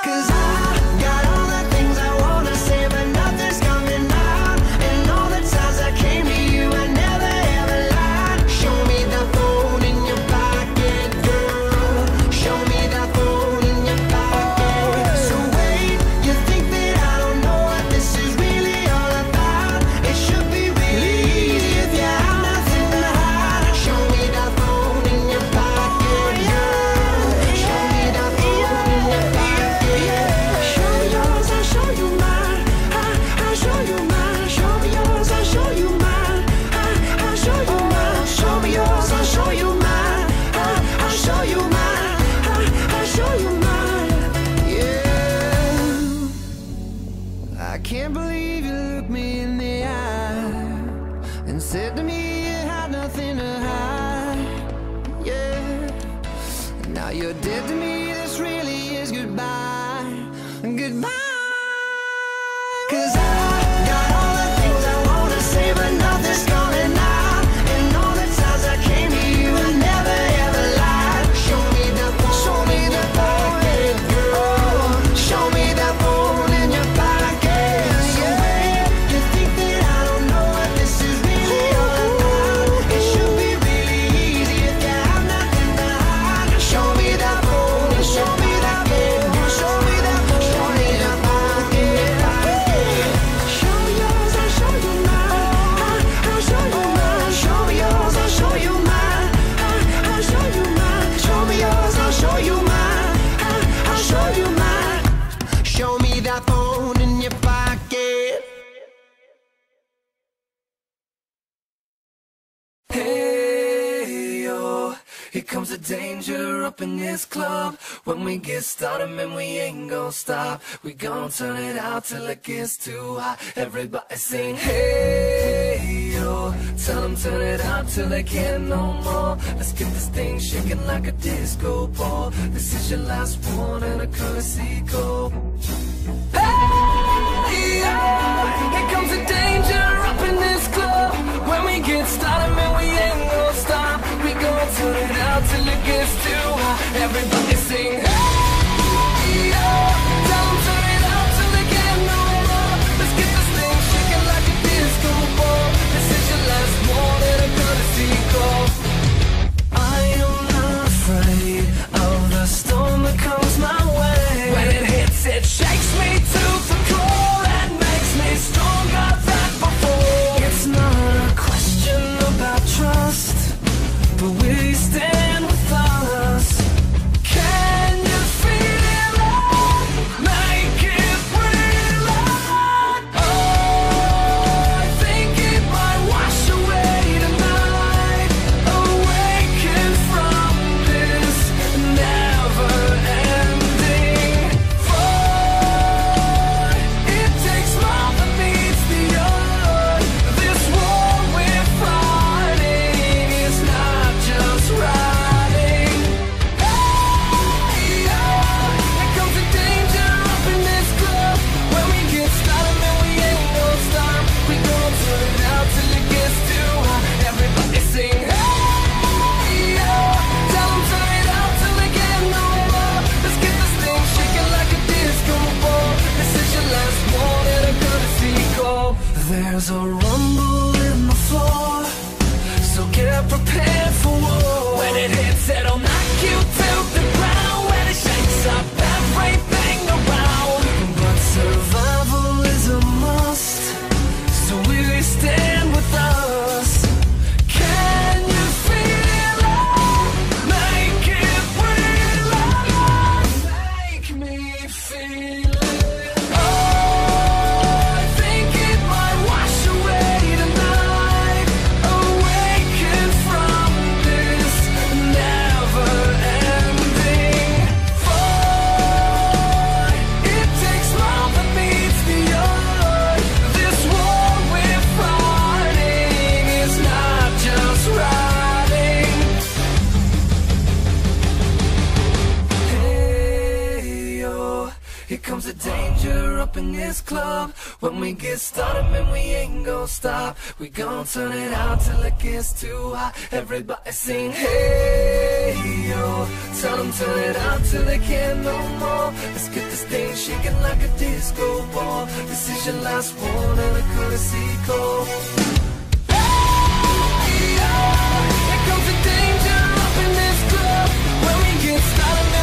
'Cause I got all the things I wanna say, but nothing's coming out. And all the times I came to you, I never ever lied. Show me the phone in your pocket, girl. Show me the phone in your pocket. So wait, you think that I don't know what this is really all about? It should be really easy if you have nothing to hide. Show me the phone in your pocket, girl. Show me the phone in your pocket. Show me yours, I'll show you mine. I'll show you mine. Show me yours, I'll show you mine. I'll show you mine. Show me yours, I'll show you mine. I'll show you mine. I'll show you mine. Yeah. I can't believe you looked me in the eye and said to me you had nothing to hide. Yeah. Now you're dead to me, this really is goodbye. Goodbye. 'Cause I got all the things I wanna say, but nothing's coming out. And all the times I came to you, I never ever lied. Show me the phone, show me the pocket, girl. Show me the phone in your pocket. So wait, you think that I don't know what this is really all about? It should be really easy if you have nothing to hide. Show me the phone, show me the phone, show me the phone, show me the pocket. Show me yours, I'll show you mine. I'll show you mine. Show me yours, I'll show you mine. I'll show you mine. Show me yours, I'll show you mine. I'll show you mine. Show me that phone in your pocket. Hey, yo, here comes the danger up in this club. When we get started, man, we ain't gon' stop. We gon' turn it out till it gets too hot. Everybody sing, hey, yo. Tell them turn it out till they can't no more. Let's get this thing shaking like a disco ball. This is your last one and a courtesy call. Hey, yo, here comes the danger up in this club. When we get started, man, we ain't gon' stop. We gon' turn it out till it gets too hot. Everybody sing, hey, yo. Tell them turn it out till they can't no more. Let's get this thing shaking like a disco ball. This is your last one and a courtesy call. I am not afraid of the storm that comes my way. When it hits, it shakes me to the core and makes me stronger than before. It's not a question about trust, but we stand with us. Can comes the danger up in this club. When we get started, man, we ain't gon' stop. We gon' turn it out till it gets too hot. Everybody sing, hey, yo. Tell them turn it out till they can't no more. Let's get this thing shaking like a disco ball. This is your last one and a courtesy call. Hey, yo. Here comes the danger up in this club. When we get started,